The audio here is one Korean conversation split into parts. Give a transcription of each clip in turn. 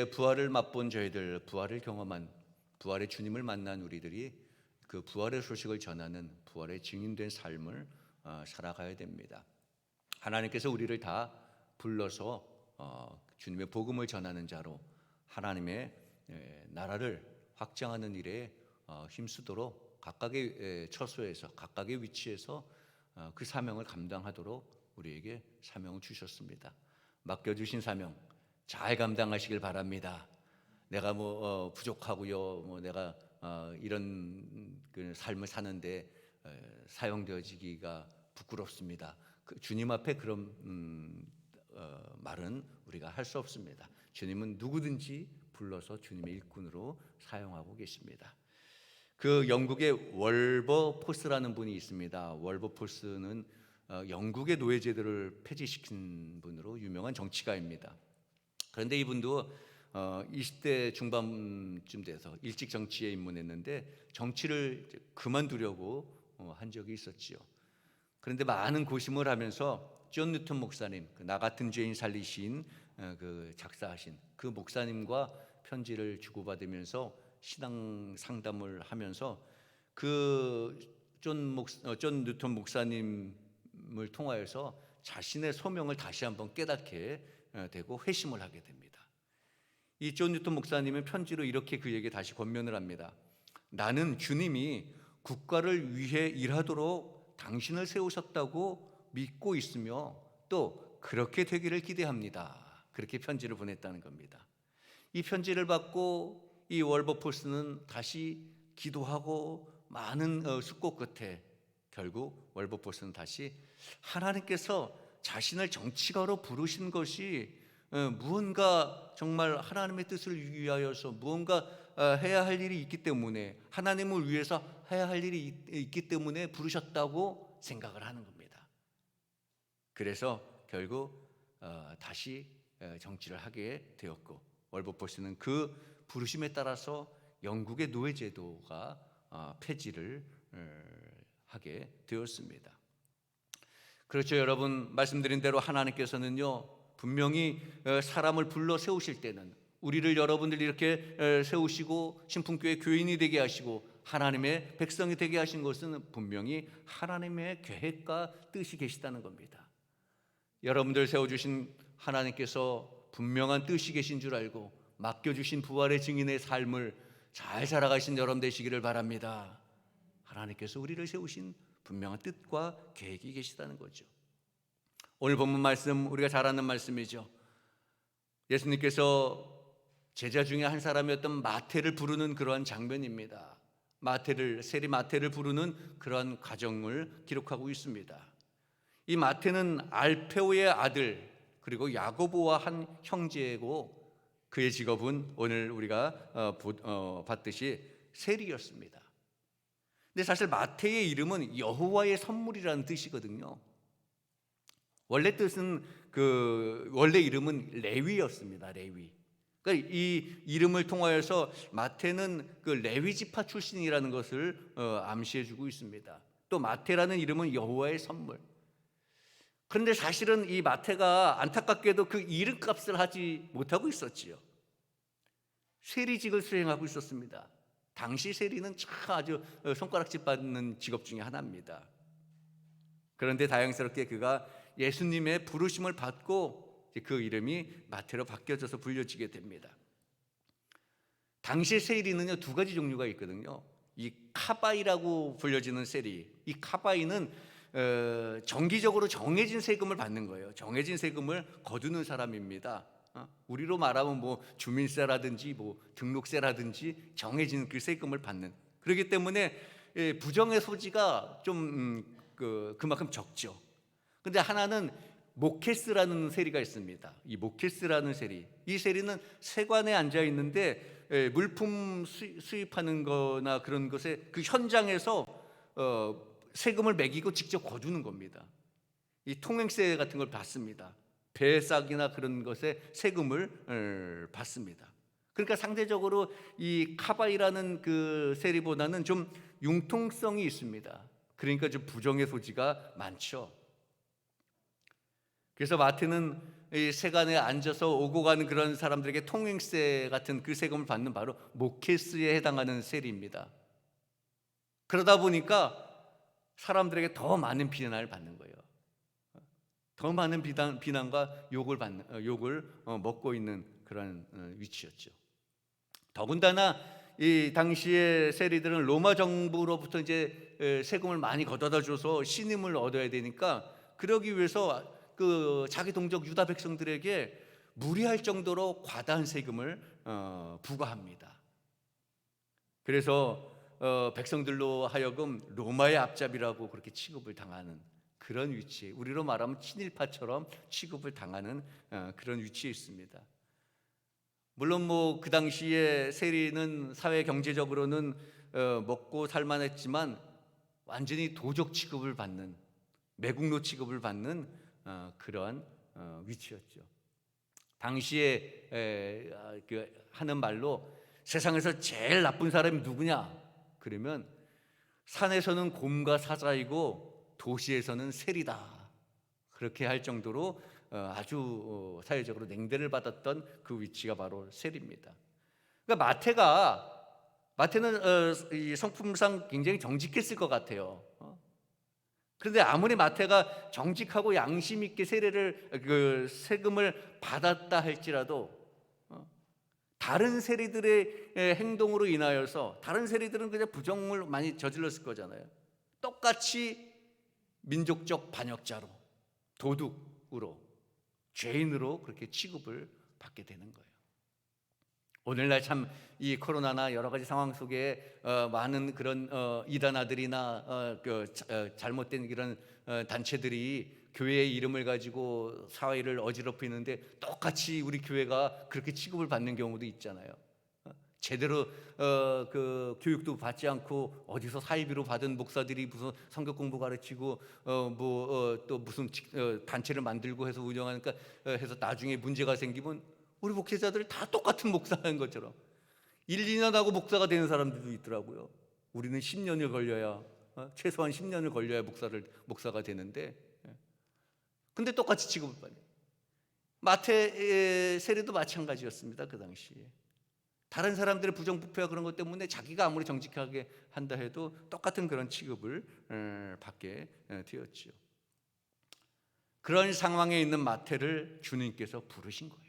부활을 맛본 저희들, 부활을 경험한, 부활의 주님을 만난 우리들이 그 부활의 소식을 전하는 부활의 증인된 삶을 살아가야 됩니다. 하나님께서 우리를 다 불러서 주님의 복음을 전하는 자로 하나님의 나라를 확장하는 일에 힘쓰도록 각각의 처소에서, 각각의 위치에서 그 사명을 감당하도록 우리에게 사명을 주셨습니다. 맡겨주신 사명 잘 감당하시길 바랍니다. 내가 부족하고요, 내가 이런 그 삶을 사는데 사용되어지기가 부끄럽습니다. 주님 앞에 그런 말은 우리가 할 수 없습니다. 주님은 누구든지 불러서 주님의 일꾼으로 사용하고 계십니다. 그 영국의 월버포스라는 분이 있습니다. 월버포스는 영국의 노예제도를 폐지시킨 분으로 유명한 정치가입니다. 그런데 이분도 20대 중반쯤 돼서 일찍 정치에 입문했는데 정치를 그만두려고 한 적이 있었지요. 그런데 많은 고심을 하면서 존 뉴턴 목사님, 나 같은 죄인 살리신 그 작사하신 그 목사님과 편지를 주고받으면서 신앙 상담을 하면서 그 존 뉴턴 목사님을 통하여서 자신의 소명을 다시 한번 깨닫게 되고 회심을 하게 됩니다. 이 존 뉴턴 목사님은 편지로 이렇게 그에게 다시 권면을 합니다. 나는 주님이 국가를 위해 일하도록 당신을 세우셨다고 믿고 있으며 또 그렇게 되기를 기대합니다. 그렇게 편지를 보냈다는 겁니다. 이 편지를 받고 이 월버포스는 다시 기도하고 많은 숙고 끝에 결국 월버포스는 다시 하나님께서 자신을 정치가로 부르신 것이 무언가 정말 하나님의 뜻을 위하여서 무언가 해야 할 일이 있기 때문에, 하나님을 위해서 해야 할 일이 있기 때문에 부르셨다고 생각을 하는 겁니다. 그래서 결국 다시 정치를 하게 되었고, 월버포스는 그 부르심에 따라서 영국의 노예제도가 폐지를 하게 되었습니다. 그렇죠, 여러분. 말씀드린 대로 하나님께서는요, 분명히 사람을 불러 세우실 때는 우리를, 여러분들 이렇게 세우시고 신풍교회 교인이 되게 하시고 하나님의 백성이 되게 하신 것은 분명히 하나님의 계획과 뜻이 계시다는 겁니다. 여러분들 세워주신 하나님께서 분명한 뜻이 계신 줄 알고 맡겨주신 부활의 증인의 삶을 잘 살아가신 여러분 되시기를 바랍니다. 하나님께서 우리를 세우신 분명한 뜻과 계획이 계시다는 거죠. 오늘 본문 말씀 우리가 잘 아는 말씀이죠. 예수님께서 제자 중에 한 사람이었던 마태를 부르는 그러한 장면입니다. 세리 마태를 부르는 그러한 과정을 기록하고 있습니다. 이 마태는 알페오의 아들, 그리고 야고보와 한 형제고 그의 직업은 오늘 우리가 봤듯이 세리였습니다. 근데 사실 마태의 이름은 여호와의 선물이라는 뜻이거든요. 원래 뜻은 원래 이름은 레위였습니다. 레위. 그러니까 이 이름을 통하여서 마태는 그 레위 지파 출신이라는 것을 암시해주고 있습니다. 또 마태라는 이름은 여호와의 선물. 그런데 사실은 이 마태가 안타깝게도 그 이름값을 하지 못하고 있었지요. 세리직을 수행하고 있었습니다. 당시 세리는 참 아주 손가락질 받는 직업 중에 하나입니다. 그런데 다행스럽게 그가 예수님의 부르심을 받고 그 이름이 마태로 바뀌어져서 불려지게 됩니다. 당시 세리는요, 두 가지 종류가 있거든요. 이 카바이라고 불려지는 세리, 이 카바이는 정기적으로 정해진 세금을 받는 거예요. 정해진 세금을 거두는 사람입니다. 우리로 말하면 주민세라든지 등록세라든지 정해진 그 세금을 받는, 그렇기 때문에 부정의 소지가 좀 그만큼 적죠. 근데 하나는 모케스라는 세리가 있습니다. 이 모케스라는 세리, 이 세리는 세관에 앉아 있는데 물품 수입하는 거나 그런 것에 그 현장에서 세금을 매기고 직접 거두는 겁니다. 이 통행세 같은 걸 받습니다. 배싹이나 그런 것에 세금을 받습니다. 그러니까 상대적으로 이 카바이라는 그 세리보다는 좀 융통성이 있습니다. 그러니까 좀 부정의 소지가 많죠. 그래서 마태는 이 세간에 앉아서 오고 가는 그런 사람들에게 통행세 같은 그 세금을 받는 바로 모케스에 해당하는 세리입니다. 그러다 보니까 사람들에게 더 많은 비난을 받는 거예요. 더 많은 비난과 욕을 먹고 있는 그런 위치였죠. 더군다나 이 당시의 세리들은 로마 정부로부터 이제 세금을 많이 걷어다 줘서 신임을 얻어야 되니까, 그러기 위해서 그 자기 동족 유다 백성들에게 무리할 정도로 과다한 세금을 부과합니다. 그래서 백성들로 하여금 로마의 앞잡이라고 그렇게 취급을 당하는 그런 위치에, 우리로 말하면 친일파처럼 취급을 당하는 그런 위치에 있습니다. 물론 뭐 그 당시에 세리는 사회 경제적으로는 먹고 살만했지만 완전히 도적 취급을 받는, 매국노 취급을 받는 그러한 위치였죠. 당시에 하는 말로 세상에서 제일 나쁜 사람이 누구냐? 그러면 산에서는 곰과 사자이고 도시에서는 세리다. 그렇게 할 정도로 아주 사회적으로 냉대를 받았던 그 위치가 바로 세리입니다. 그러니까 마태는 이 성품상 굉장히 정직했을 것 같아요. 그런데 아무리 마태가 정직하고 양심 있게 세금을 받았다 할지라도 다른 세리들의 행동으로 인하여서, 다른 세리들은 그냥 부정을 많이 저질렀을 거잖아요. 똑같이 민족적 반역자로, 도둑으로, 죄인으로 그렇게 취급을 받게 되는 거예요. 오늘날 참 이 코로나나 여러 가지 상황 속에 많은 그런 이단아들이나 잘못된 이런 단체들이 교회의 이름을 가지고 사회를 어지럽히는데, 똑같이 우리 교회가 그렇게 취급을 받는 경우도 있잖아요. 제대로 그 교육도 받지 않고 어디서 사이비로 받은 목사들이 무슨 성경 공부 가르치고 또 무슨 단체를 만들고 해서 운영하니까 해서 나중에 문제가 생기면 우리 목회자들 다 똑같은 목사인 것처럼 1, 2년 하고 목사가 되는 사람들도 있더라고요. 우리는 10년을 걸려야, 최소한 10년을 걸려야 목사가 되는데, 근데 똑같이 취급을 받아요. 마태 세례도 마찬가지였습니다. 그 당시에 다른 사람들의 부정부패와 그런 것 때문에 자기가 아무리 정직하게 한다 해도 똑같은 그런 취급을 받게 되었죠. 그런 상황에 있는 마태를 주님께서 부르신 거예요.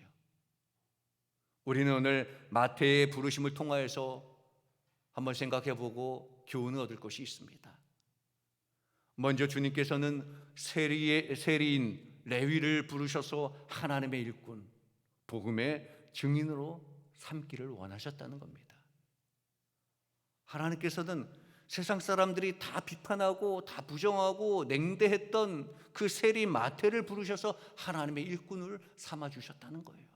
우리는 오늘 마태의 부르심을 통하여서 한번 생각해보고 교훈을 얻을 것이 있습니다. 먼저 주님께서는 세리인 레위를 부르셔서 하나님의 일꾼, 복음의 증인으로 삼기를 원하셨다는 겁니다. 하나님께서는 세상 사람들이 다 비판하고 다 부정하고 냉대했던 그 세리 마태를 부르셔서 하나님의 일꾼을 삼아주셨다는 거예요.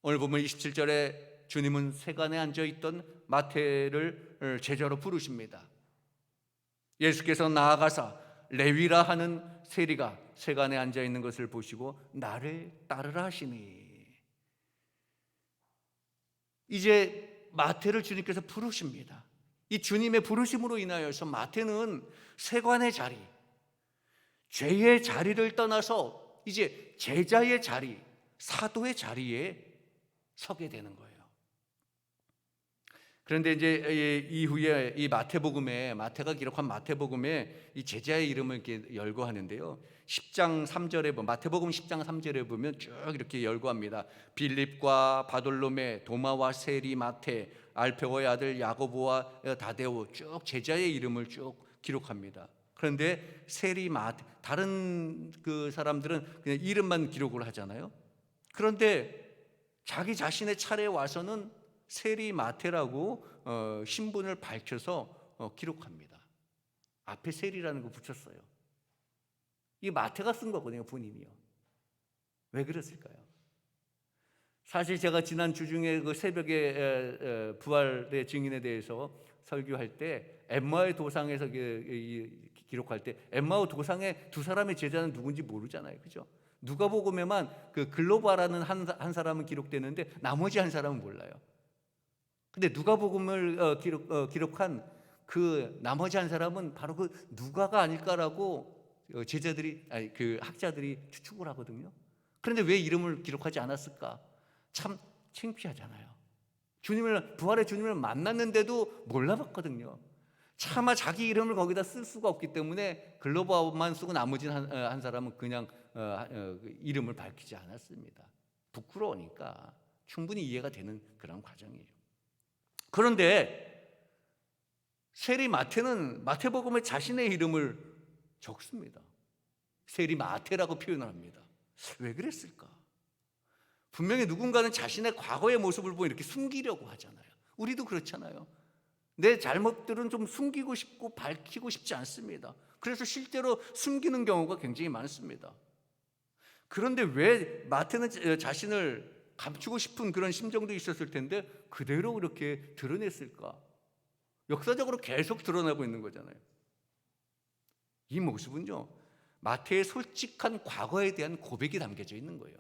오늘 보면 27절에 주님은 세간에 앉아있던 마태를 제자로 부르십니다. 예수께서 나아가사 레위라 하는 세리가 세간에 앉아있는 것을 보시고 나를 따르라 하시니, 이제 마태를 주님께서 부르십니다. 이 주님의 부르심으로 인하여서 마태는 세관의 자리, 죄의 자리를 떠나서 이제 제자의 자리, 사도의 자리에 서게 되는 거예요. 그런데 이제 이후에 이 마태가 기록한 마태복음에 이 제자의 이름을 이렇게 열거하는데요. 10장 3절에 보면, 마태복음 10장 3절에 보면 쭉 이렇게 열거합니다. 빌립과 바돌로메, 도마와 세리 마태, 알페오의 아들 야고보와 다데오, 쭉 제자의 이름을 쭉 기록합니다. 그런데 세리 마태, 다른 그 사람들은 그냥 이름만 기록을 하잖아요. 그런데 자기 자신의 차례에 와서는 세리 마태라고 신분을 밝혀서 기록합니다. 앞에 세리라는 거 붙였어요. 이 마태가 쓴 거거든요, 본인이요. 왜 그랬을까요? 사실 제가 지난 주중에 그 새벽에 부활의 증인에 대해서 설교할 때 엠마오의 도상에서 기록할 때 엠마오 도상의 두 사람의 제자는 누군지 모르잖아요, 그죠? 누가복음에만 그 글로바라는 한 사람은 기록되는데 나머지 한 사람은 몰라요. 근데 누가복음을 기록한 그 나머지 한 사람은 바로 그 누가가 아닐까라고 제자들이 아니 그 학자들이 추측을 하거든요. 그런데 왜 이름을 기록하지 않았을까? 참 창피하잖아요. 부활의 주님을 만났는데도 몰라봤거든요. 차마 자기 이름을 거기다 쓸 수가 없기 때문에 글로버만 쓰고 나머지 한 사람은 그냥 이름을 밝히지 않았습니다. 부끄러우니까. 충분히 이해가 되는 그런 과정이에요. 그런데 세리 마태는 마태복음에 자신의 이름을 적습니다. 세리 마태라고 표현을 합니다. 왜 그랬을까? 분명히 누군가는 자신의 과거의 모습을 보고 이렇게 숨기려고 하잖아요. 우리도 그렇잖아요. 내 잘못들은 좀 숨기고 싶고 밝히고 싶지 않습니다. 그래서 실제로 숨기는 경우가 굉장히 많습니다. 그런데 왜 마태는 자신을 감추고 싶은 그런 심정도 있었을 텐데 그대로 그렇게 드러냈을까? 역사적으로 계속 드러나고 있는 거잖아요. 이 모습은요, 마태의 솔직한 과거에 대한 고백이 담겨져 있는 거예요.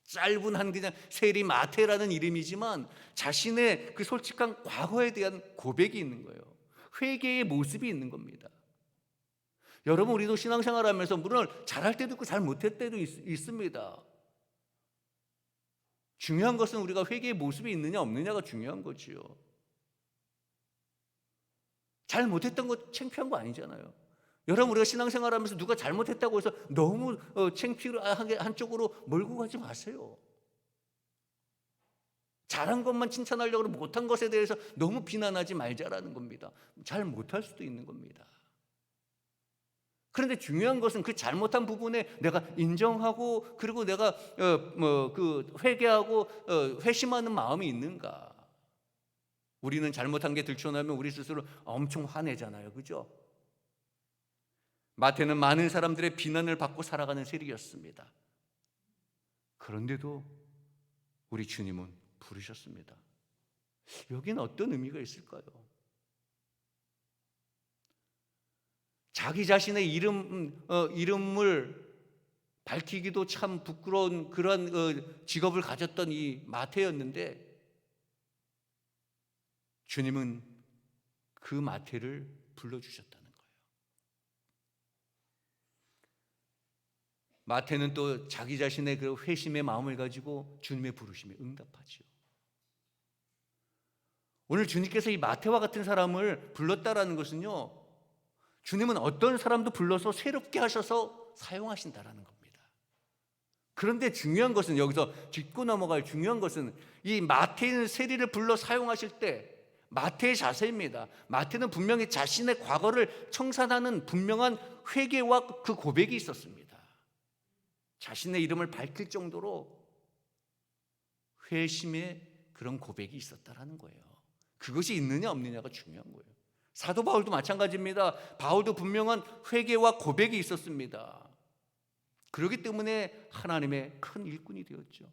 짧은 한 그냥 세리 마태라는 이름이지만 자신의 그 솔직한 과거에 대한 고백이 있는 거예요. 회개의 모습이 있는 겁니다. 여러분, 우리도 신앙생활하면서 물론 잘할 때도 있고 잘 못할 때도 있습니다. 중요한 것은 우리가 회개의 모습이 있느냐 없느냐가 중요한 거지요. 잘 못했던 거 창피한 거 아니잖아요. 여러분, 우리가 신앙생활하면서 누가 잘못했다고 해서 너무 창피하게 한쪽으로 몰고 가지 마세요. 잘한 것만 칭찬하려고 하고 못한 것에 대해서 너무 비난하지 말자라는 겁니다. 잘 못할 수도 있는 겁니다. 그런데 중요한 것은 그 잘못한 부분에 내가 인정하고 그리고 내가 회개하고 회심하는 마음이 있는가? 우리는 잘못한 게 들춰나면 우리 스스로 엄청 화내잖아요, 그죠? 마태는 많은 사람들의 비난을 받고 살아가는 세리였습니다. 그런데도 우리 주님은 부르셨습니다. 여기는 어떤 의미가 있을까요? 자기 자신의 이름을 밝히기도 참 부끄러운 그런 직업을 가졌던 이 마태였는데 주님은 그 마태를 불러주셨다는 거예요. 마태는 또 자기 자신의 그 회심의 마음을 가지고 주님의 부르심에 응답하지요. 오늘 주님께서 이 마태와 같은 사람을 불렀다라는 것은요, 주님은 어떤 사람도 불러서 새롭게 하셔서 사용하신다라는 겁니다. 그런데 중요한 것은, 여기서 짚고 넘어갈 중요한 것은 이 마태인 세리를 불러 사용하실 때 마태의 자세입니다. 마태는 분명히 자신의 과거를 청산하는 분명한 회개와 그 고백이 있었습니다. 자신의 이름을 밝힐 정도로 회심의 그런 고백이 있었다라는 거예요. 그것이 있느냐 없느냐가 중요한 거예요. 사도 바울도 마찬가지입니다. 바울도 분명한 회개와 고백이 있었습니다. 그렇기 때문에 하나님의 큰 일꾼이 되었죠.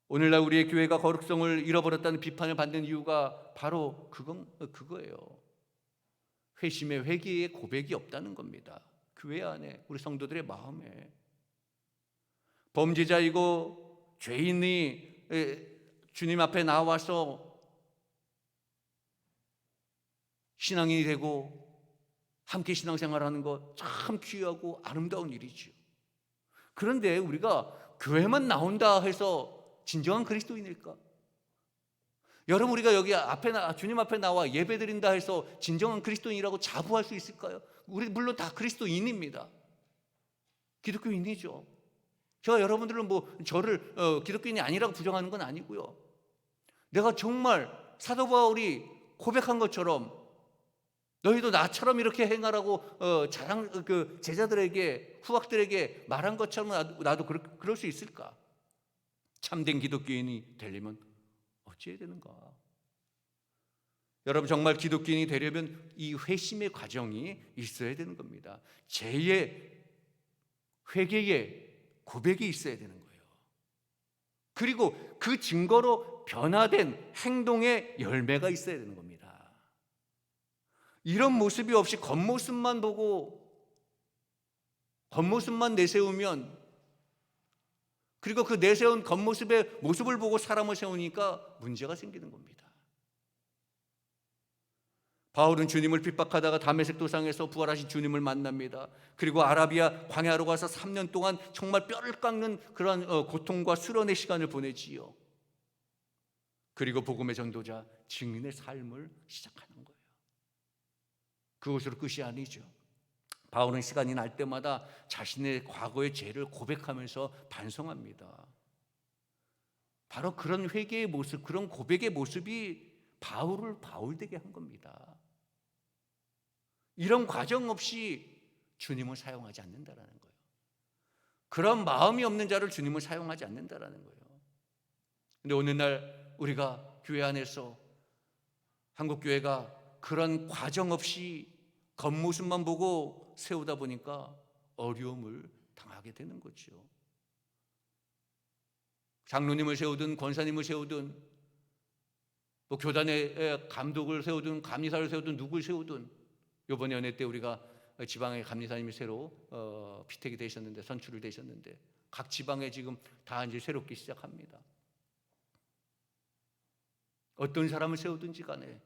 오늘날 우리의 교회가 거룩성을 잃어버렸다는 비판을 받는 이유가 바로 그거예요. 회심의 회개의 고백이 없다는 겁니다. 교회 안에, 우리 성도들의 마음에. 범죄자이고 죄인이 주님 앞에 나와서 신앙인이 되고 함께 신앙생활하는 것 참 귀하고 아름다운 일이죠. 그런데 우리가 교회만 나온다 해서 진정한 그리스도인일까? 여러분, 우리가 여기 주님 앞에 나와 예배드린다 해서 진정한 그리스도인이라고 자부할 수 있을까요? 우리 물론 다 그리스도인입니다. 기독교인이죠. 제가 여러분들은 저를 기독교인이 아니라고 부정하는 건 아니고요. 내가 정말 사도 바울이 고백한 것처럼 너희도 나처럼 이렇게 행하라고 제자들에게, 후학들에게 말한 것처럼 나도 그럴 수 있을까? 참된 기독교인이 되려면 어찌해야 되는가? 여러분, 정말 기독교인이 되려면 이 회심의 과정이 있어야 되는 겁니다. 죄의 회개의 고백이 있어야 되는 거예요. 그리고 그 증거로 변화된 행동의 열매가 있어야 되는 겁니다. 이런 모습이 없이 겉모습만 보고 겉모습만 내세우면, 그리고 그 내세운 겉모습의 모습을 보고 사람을 세우니까 문제가 생기는 겁니다. 바울은 주님을 핍박하다가 다메섹 도상에서 부활하신 주님을 만납니다. 그리고 아라비아 광야로 가서 3년 동안 정말 뼈를 깎는 그런 고통과 수련의 시간을 보내지요. 그리고 복음의 전도자 증인의 삶을 시작하는 거예요. 그것으로 끝이 아니죠. 바울은 시간이 날 때마다 자신의 과거의 죄를 고백하면서 반성합니다. 바로 그런 회개의 모습, 그런 고백의 모습이 바울을 바울되게 한 겁니다. 이런 과정 없이 주님을 사용하지 않는다라는 거예요. 그런 마음이 없는 자를 주님을 사용하지 않는다라는 거예요. 근데 오늘날 우리가 교회 안에서 한국교회가 그런 과정 없이 겉모습만 보고 세우다 보니까 어려움을 당하게 되는 거죠. 장로님을 세우든 권사님을 세우든 뭐 교단의 감독을 세우든 감리사를 세우든 누굴 세우든, 이번 연회 때 우리가 지방의 감리사님이 새로 피택이 되셨는데, 선출을 되셨는데 각 지방에 지금 다 이제 새롭게 시작합니다. 어떤 사람을 세우든지 간에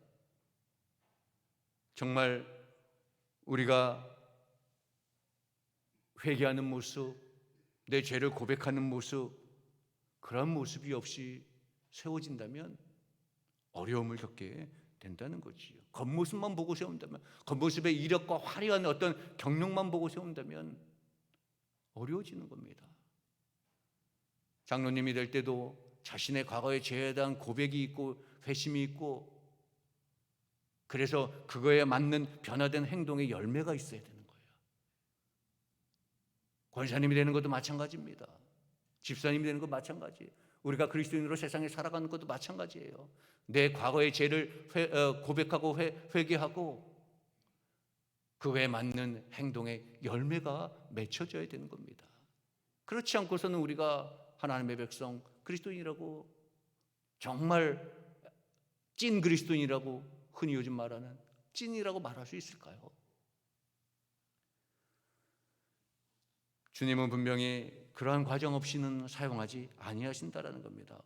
정말 우리가 회개하는 모습, 내 죄를 고백하는 모습, 그런 모습이 없이 세워진다면 어려움을 겪게 된다는 거지요. 겉모습만 보고 세운다면, 겉모습의 이력과 화려한 어떤 경력만 보고 세운다면 어려워지는 겁니다. 장로님이 될 때도 자신의 과거의 죄에 대한 고백이 있고 회심이 있고, 그래서 그거에 맞는 변화된 행동의 열매가 있어야 되는 거예요. 권사님이 되는 것도 마찬가지입니다. 집사님이 되는 것도 마찬가지예요. 우리가 그리스도인으로 세상에 살아가는 것도 마찬가지예요. 내 과거의 죄를 고백하고 회개하고 그거에 맞는 행동의 열매가 맺혀져야 되는 겁니다. 그렇지 않고서는 우리가 하나님의 백성, 그리스도인이라고, 정말 찐 그리스도인이라고 흔히 요즘 말하는 찐이라고 말할 수 있을까요? 주님은 분명히 그러한 과정 없이는 사용하지 아니하신다라는 겁니다.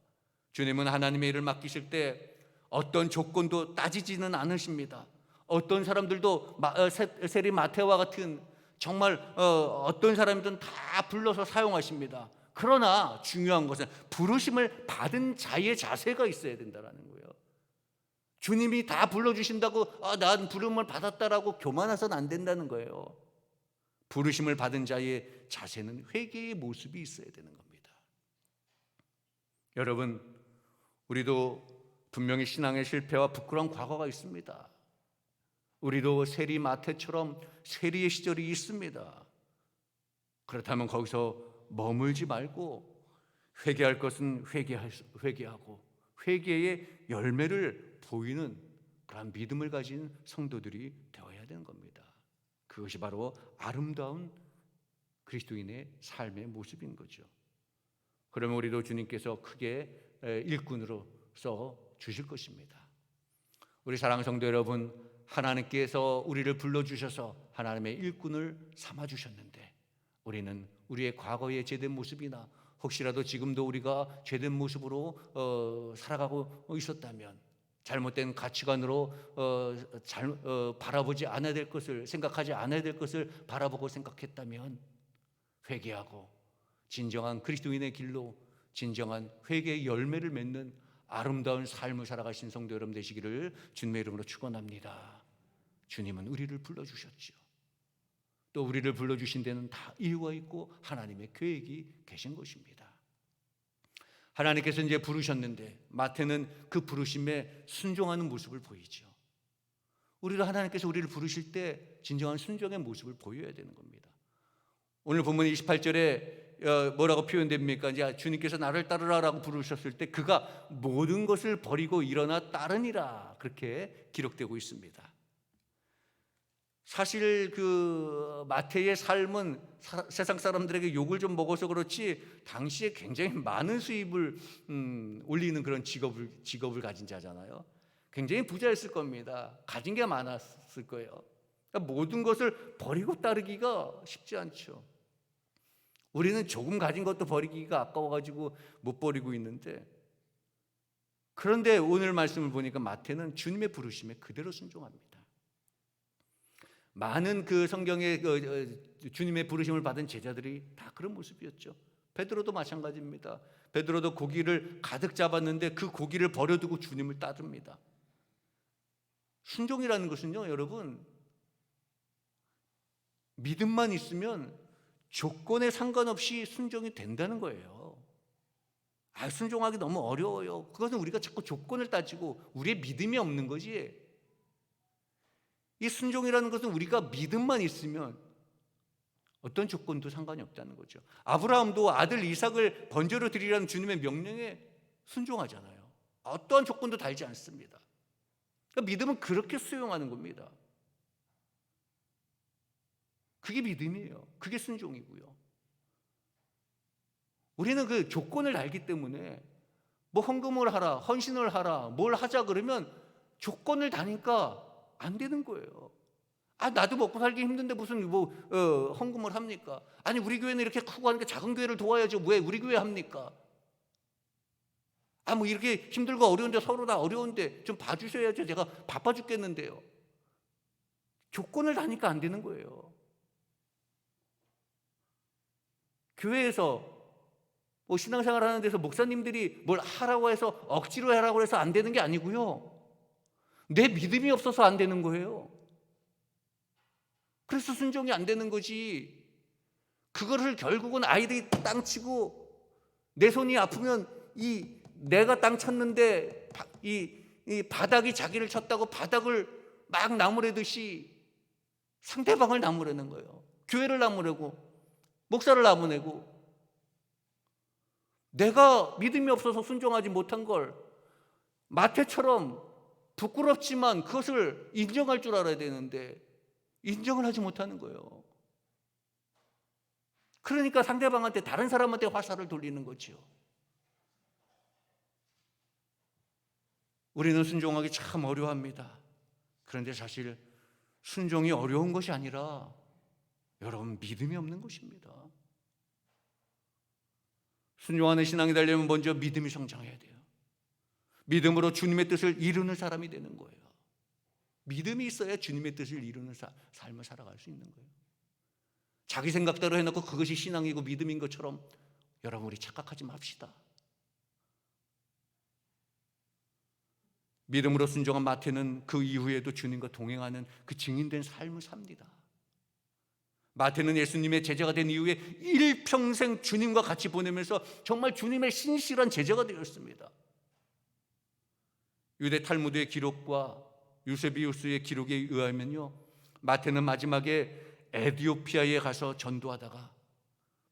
주님은 하나님의 일을 맡기실 때 어떤 조건도 따지지는 않으십니다. 어떤 사람들도 세리 마테와 같은 정말 어떤 사람이든 다 불러서 사용하십니다. 그러나 중요한 것은 부르심을 받은 자의 자세가 있어야 된다는 거예요. 주님이 다 불러주신다고 난 부름을 받았다라고 교만해서는 안 된다는 거예요. 부르심을 받은 자의 자세는 회개의 모습이 있어야 되는 겁니다. 여러분, 우리도 분명히 신앙의 실패와 부끄러운 과거가 있습니다. 우리도 세리 마태처럼 세리의 시절이 있습니다. 그렇다면 거기서 머물지 말고 회개할 것은 회개하고 회개의 열매를 보이는 그런 믿음을 가진 성도들이 되어야 되는 겁니다. 그것이 바로 아름다운 그리스도인의 삶의 모습인 거죠. 그러면 우리도 주님께서 크게 일꾼으로서 주실 것입니다. 우리 사랑하는 성도 여러분, 하나님께서 우리를 불러주셔서 하나님의 일꾼을 삼아주셨는데, 우리는 우리의 과거의 죄된 모습이나 혹시라도 지금도 우리가 죄된 모습으로 살아가고 있었다면, 잘못된 가치관으로 바라보지 않아야 될 것을, 생각하지 않아야 될 것을 바라보고 생각했다면 회개하고 진정한 그리스도인의 길로 진정한 회개의 열매를 맺는 아름다운 삶을 살아가신 성도 여러분 되시기를 주님의 이름으로 축원합니다. 주님은 우리를 불러주셨죠. 또 우리를 불러주신 데는 다 이유가 있고 하나님의 계획이 계신 것입니다. 하나님께서 이제 부르셨는데 마태는 그 부르심에 순종하는 모습을 보이죠. 우리도 하나님께서 우리를 부르실 때 진정한 순종의 모습을 보여야 되는 겁니다. 오늘 본문 28절에 뭐라고 표현됩니까? 이제 주님께서 나를 따르라라고 부르셨을 때 그가 모든 것을 버리고 일어나 따르니라, 그렇게 기록되고 있습니다. 사실 그 마태의 삶은 세상 사람들에게 욕을 좀 먹어서 그렇지 당시에 굉장히 많은 수입을 올리는 그런 직업을 가진 자잖아요. 굉장히 부자였을 겁니다. 가진 게 많았을 거예요. 그러니까 모든 것을 버리고 따르기가 쉽지 않죠. 우리는 조금 가진 것도 버리기가 아까워가지고 못 버리고 있는데, 그런데 오늘 말씀을 보니까 마태는 주님의 부르심에 그대로 순종합니다. 많은 그 성경의 주님의 부르심을 받은 제자들이 다 그런 모습이었죠. 베드로도 마찬가지입니다. 베드로도 고기를 가득 잡았는데 그 고기를 버려두고 주님을 따릅니다. 순종이라는 것은요, 여러분, 믿음만 있으면 조건에 상관없이 순종이 된다는 거예요. 순종하기 너무 어려워요. 그것은 우리가 자꾸 조건을 따지고 우리의 믿음이 없는 거지. 이 순종이라는 것은 우리가 믿음만 있으면 어떤 조건도 상관이 없다는 거죠. 아브라함도 아들 이삭을 번제로 드리라는 주님의 명령에 순종하잖아요. 어떠한 조건도 달지 않습니다. 그러니까 믿음은 그렇게 수용하는 겁니다. 그게 믿음이에요. 그게 순종이고요. 우리는 그 조건을 알기 때문에 뭐 헌금을 하라, 헌신을 하라, 뭘 하자 그러면 조건을 다니까 안 되는 거예요. 나도 먹고 살기 힘든데 무슨 헌금을 합니까? 아니, 우리 교회는 이렇게 크고 하니까 작은 교회를 도와야죠. 왜 우리 교회 합니까? 뭐 이렇게 힘들고 어려운데 서로 다 어려운데 좀 봐주셔야죠. 제가 바빠 죽겠는데요. 조건을 다니까 안 되는 거예요. 교회에서 신앙생활 하는 데서 목사님들이 뭘 하라고 해서 억지로 하라고 해서 안 되는 게 아니고요. 내 믿음이 없어서 안 되는 거예요. 그래서 순종이 안 되는 거지. 그거를 결국은 아이들이 땅 치고 내 손이 아프면 내가 땅 쳤는데 이 바닥이 자기를 쳤다고 바닥을 막 나무래듯이 상대방을 나무래는 거예요. 교회를 나무래고 목사를 나무래고 내가 믿음이 없어서 순종하지 못한 걸 마태처럼 부끄럽지만 그것을 인정할 줄 알아야 되는데 인정을 하지 못하는 거예요. 그러니까 상대방한테 다른 사람한테 화살을 돌리는 거죠. 우리는 순종하기 참 어려워합니다. 그런데 사실 순종이 어려운 것이 아니라 여러분 믿음이 없는 것입니다. 순종하는 신앙이 되려면 먼저 믿음이 성장해야 돼요. 믿음으로 주님의 뜻을 이루는 사람이 되는 거예요. 믿음이 있어야 주님의 뜻을 이루는 삶을 살아갈 수 있는 거예요. 자기 생각대로 해놓고 그것이 신앙이고 믿음인 것처럼 여러분 우리 착각하지 맙시다. 믿음으로 순종한 마태는 그 이후에도 주님과 동행하는 그 증인된 삶을 삽니다. 마태는 예수님의 제자가 된 이후에 일평생 주님과 같이 보내면서 정말 주님의 신실한 제자가 되었습니다. 유대 탈무드의 기록과 유세비우스의 기록에 의하면요, 마태는 마지막에 에티오피아에 가서 전도하다가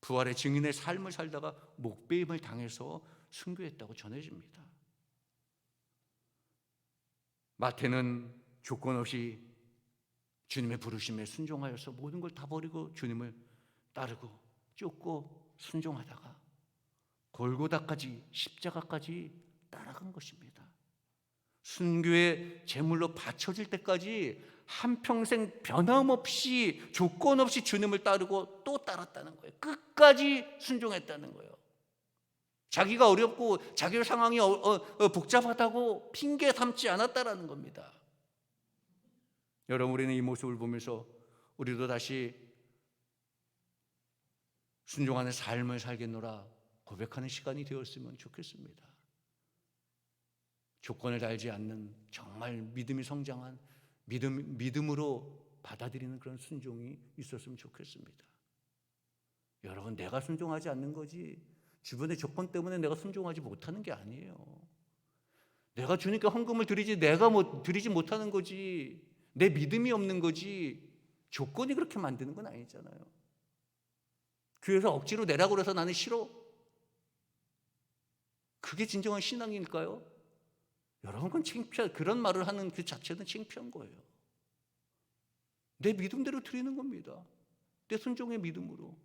부활의 증인의 삶을 살다가 목배임을 당해서 순교했다고 전해집니다. 마태는 조건 없이 주님의 부르심에 순종하여서 모든 걸 다 버리고 주님을 따르고 쫓고 순종하다가 골고다까지 십자가까지 따라간 것입니다. 순교의 제물로 바쳐질 때까지 한평생 변함없이 조건 없이 주님을 따르고 또 따랐다는 거예요. 끝까지 순종했다는 거예요. 자기가 어렵고 자기 상황이 복잡하다고 핑계 삼지 않았다라는 겁니다. 여러분, 우리는 이 모습을 보면서 우리도 다시 순종하는 삶을 살겠노라 고백하는 시간이 되었으면 좋겠습니다. 조건을 달지 않는 정말 믿음이 성장한 믿음으로 받아들이는 그런 순종이 있었으면 좋겠습니다. 여러분, 내가 순종하지 않는 거지 주변의 조건 때문에 내가 순종하지 못하는 게 아니에요. 내가 주님께 헌금을 드리지 내가 드리지 못하는 거지, 내 믿음이 없는 거지 조건이 그렇게 만드는 건 아니잖아요. 교회에서 억지로 내라고 그래서 나는 싫어, 그게 진정한 신앙일까요? 여러분, 그건 그런 말을 하는 그 자체는 창피한 거예요. 내 믿음대로 드리는 겁니다. 내 순종의 믿음으로.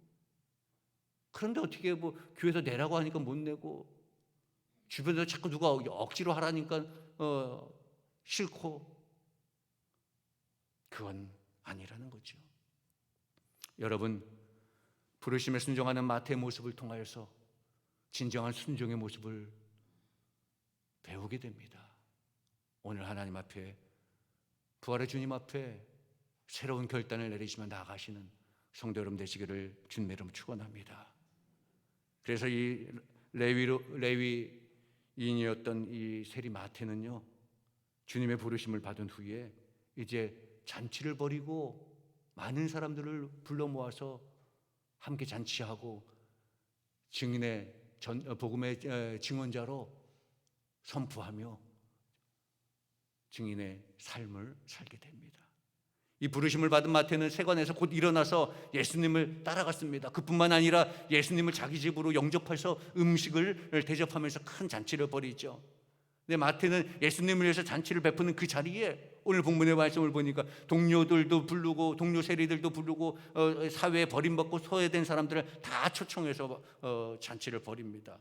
그런데 어떻게 교회에서 내라고 하니까 못 내고, 주변에서 자꾸 누가 억지로 하라니까 싫고, 그건 아니라는 거죠. 여러분, 부르심에 순종하는 마태의 모습을 통하여서 진정한 순종의 모습을 배우게 됩니다. 오늘 하나님 앞에, 부활의 주님 앞에 새로운 결단을 내리시며 나아가시는 성도 여러분 되시기를 주님의 이름으로 축원합니다. 그래서 이 레위인이었던 이 세리 마태는요, 주님의 부르심을 받은 후에 이제 잔치를 벌이고 많은 사람들을 불러 모아서 함께 잔치하고 복음의 증언자로 선포하며 증인의 삶을 살게 됩니다. 이 부르심을 받은 마태는 세관에서 곧 일어나서 예수님을 따라갔습니다. 그뿐만 아니라 예수님을 자기 집으로 영접해서 음식을 대접하면서 큰 잔치를 벌이죠. 근데 마태는 예수님을 위해서 잔치를 베푸는 그 자리에 오늘 본문의 말씀을 보니까 동료들도 부르고 동료 세리들도 부르고 사회에 버림받고 소외된 사람들을 다 초청해서 잔치를 벌입니다.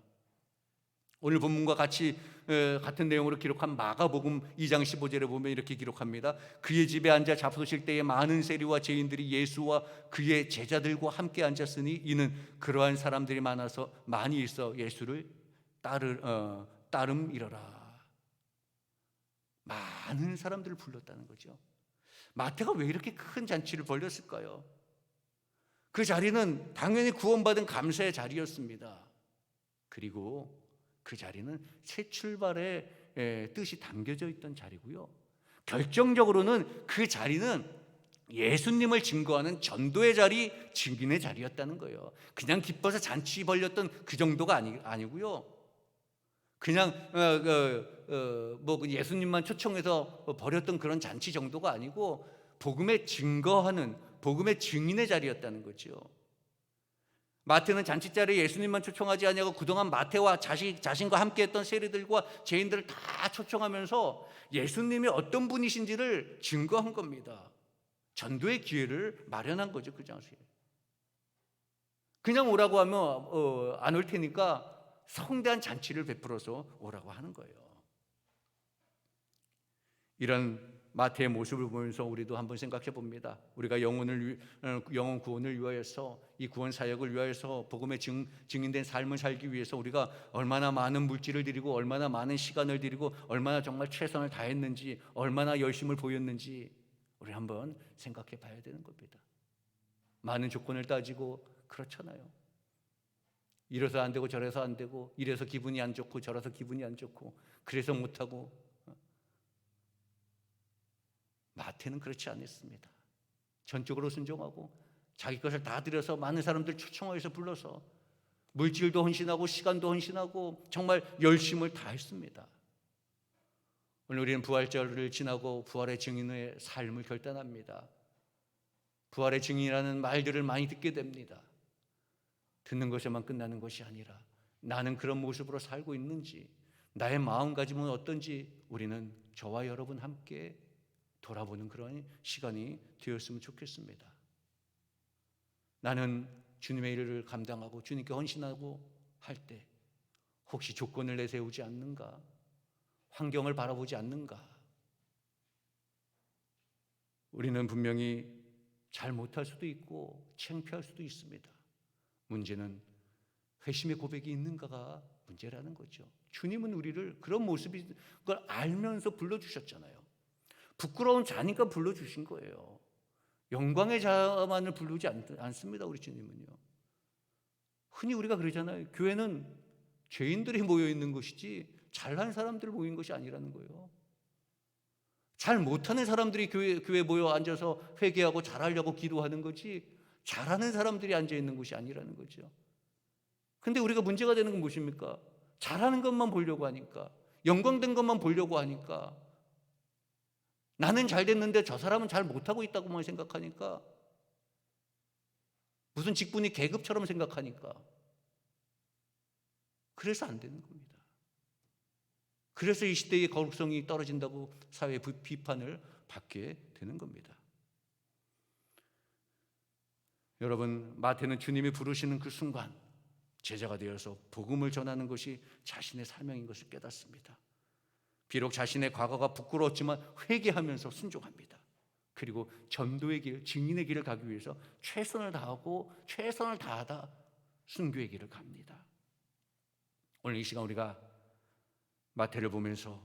오늘 본문과 같은 내용으로 기록한 마가복음 2장 15절에 보면 이렇게 기록합니다. 그의 집에 앉아 잡수실 때에 많은 세리와 죄인들이 예수와 그의 제자들과 함께 앉았으니 이는 그러한 사람들이 많이 있어 예수를 따름이러라. 많은 사람들을 불렀다는 거죠. 마태가 왜 이렇게 큰 잔치를 벌였을까요? 그 자리는 당연히 구원받은 감사의 자리였습니다. 그리고 그 자리는 새 출발의 뜻이 담겨져 있던 자리고요. 결정적으로는 그 자리는 예수님을 증거하는 전도의 자리, 증인의 자리였다는 거예요. 그냥 기뻐서 잔치 벌렸던 그 정도가 아니고요. 그냥 예수님만 초청해서 벌였던 그런 잔치 정도가 아니고 복음에 증거하는 복음의 증인의 자리였다는 거죠. 마태는 잔치자리에 예수님만 초청하지 아니하고 그동안 마태와 자신과 함께했던 세리들과 죄인들을 다 초청하면서 예수님이 어떤 분이신지를 증거한 겁니다. 전도의 기회를 마련한 거죠. 그 장소에. 그냥 오라고 하면 안 올 테니까 성대한 잔치를 베풀어서 오라고 하는 거예요. 이런 마태의 모습을 보면서 우리도 한번 생각해 봅니다. 우리가 영혼 구원을 위하여서 이 구원 사역을 위하여서 복음의 증인된 삶을 살기 위해서 우리가 얼마나 많은 물질을 드리고 얼마나 많은 시간을 드리고 얼마나 정말 최선을 다했는지 얼마나 열심을 보였는지 우리 한번 생각해 봐야 되는 겁니다. 많은 조건을 따지고 그렇잖아요. 이래서 안 되고 저래서 안 되고 이래서 기분이 안 좋고 저래서 기분이 안 좋고 그래서 못하고. 마태는 그렇지 않았습니다. 전적으로 순종하고 자기 것을 다 들여서 많은 사람들 초청해서 불러서 물질도 헌신하고 시간도 헌신하고 정말 열심을 다했습니다. 오늘 우리는 부활절을 지나고 부활의 증인의 삶을 결단합니다. 부활의 증인이라는 말들을 많이 듣게 됩니다. 듣는 것에만 끝나는 것이 아니라 나는 그런 모습으로 살고 있는지 나의 마음가짐은 어떤지 우리는 저와 여러분 함께 돌아보는 그런 시간이 되었으면 좋겠습니다. 나는 주님의 일을 감당하고 주님께 헌신하고 할 때 혹시 조건을 내세우지 않는가? 환경을 바라보지 않는가? 우리는 분명히 잘 못할 수도 있고 창피할 수도 있습니다. 문제는 회심의 고백이 있는가가 문제라는 거죠. 주님은 우리를 그런 모습이 그걸 알면서 불러주셨잖아요. 부끄러운 자니까 불러주신 거예요. 영광의 자만을 부르지 않습니다. 우리 주님은요. 흔히 우리가 그러잖아요. 교회는 죄인들이 모여있는 것이지 잘난 사람들 모인 것이 아니라는 거예요. 잘 못하는 사람들이 교회에 모여 앉아서 회개하고 잘하려고 기도하는 거지 잘하는 사람들이 앉아있는 곳이 아니라는 거죠. 근데 우리가 문제가 되는 건 무엇입니까? 잘하는 것만 보려고 하니까 영광된 것만 보려고 하니까 나는 잘 됐는데 저 사람은 잘 못하고 있다고만 생각하니까 무슨 직분이 계급처럼 생각하니까 그래서 안 되는 겁니다. 그래서 이 시대의 거룩성이 떨어진다고 사회 비판을 받게 되는 겁니다. 여러분, 마태는 주님이 부르시는 그 순간 제자가 되어서 복음을 전하는 것이 자신의 사명인 것을 깨닫습니다. 비록 자신의 과거가 부끄러웠지만 회개하면서 순종합니다. 그리고 전도의 길, 증인의 길을 가기 위해서 최선을 다하고 최선을 다하다 순교의 길을 갑니다. 오늘 이 시간 우리가 마태를 보면서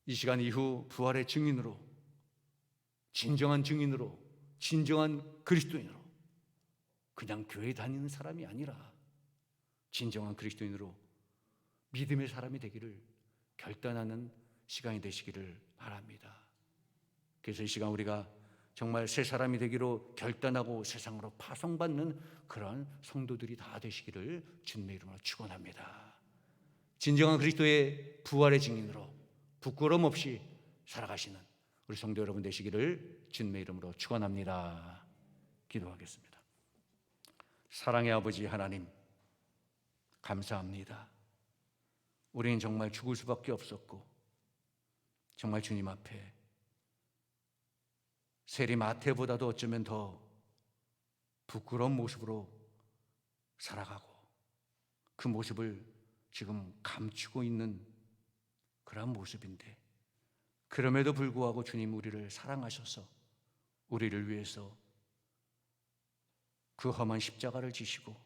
이 시간 이후 부활의 증인으로 진정한 증인으로, 진정한 그리스도인으로, 그냥 교회 다니는 사람이 아니라 진정한 그리스도인으로 믿음의 사람이 되기를 결단하는 시간이 되시기를 바랍니다. 그래서 이 시간 우리가 정말 새 사람이 되기로 결단하고 세상으로 파송받는 그런 성도들이 다 되시기를 주님의 이름으로 축원합니다. 진정한 그리스도의 부활의 증인으로 부끄러움 없이 살아가시는 우리 성도 여러분 되시기를 주님의 이름으로 축원합니다. 기도하겠습니다. 사랑의 아버지 하나님, 감사합니다. 우리는 정말 죽을 수밖에 없었고 정말 주님 앞에 세리 마태보다도 어쩌면 더 부끄러운 모습으로 살아가고 그 모습을 지금 감추고 있는 그런 모습인데, 그럼에도 불구하고 주님 우리를 사랑하셔서 우리를 위해서 그 험한 십자가를 지시고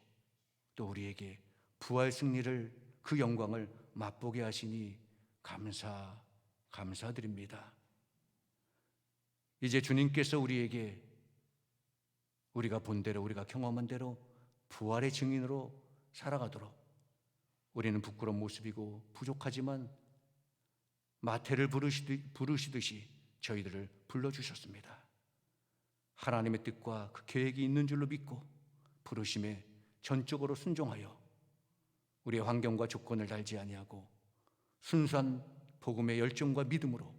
또 우리에게 부활 승리를, 그 영광을 맛보게 하시니 감사드립니다. 이제 주님께서 우리에게 우리가 본 대로, 우리가 경험한 대로 부활의 증인으로 살아가도록, 우리는 부끄러운 모습이고 부족하지만 마태를 부르시듯이 저희들을 불러주셨습니다. 하나님의 뜻과 그 계획이 있는 줄로 믿고 부르심에 전적으로 순종하여 우리의 환경과 조건을 달지 아니하고 순수한 복음의 열정과 믿음으로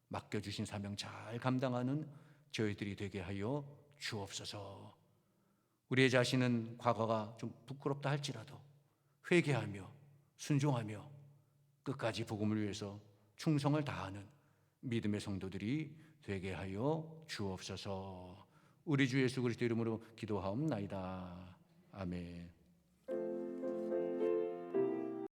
맡겨주신 사명 잘 감당하는 저희들이 되게 하여 주옵소서. 우리의 자신은 과거가 좀 부끄럽다 할지라도 회개하며 순종하며 끝까지 복음을 위해서 충성을 다하는 믿음의 성도들이 되게 하여 주옵소서. 우리 주 예수 그리스도 이름으로 기도하옵나이다. 아멘.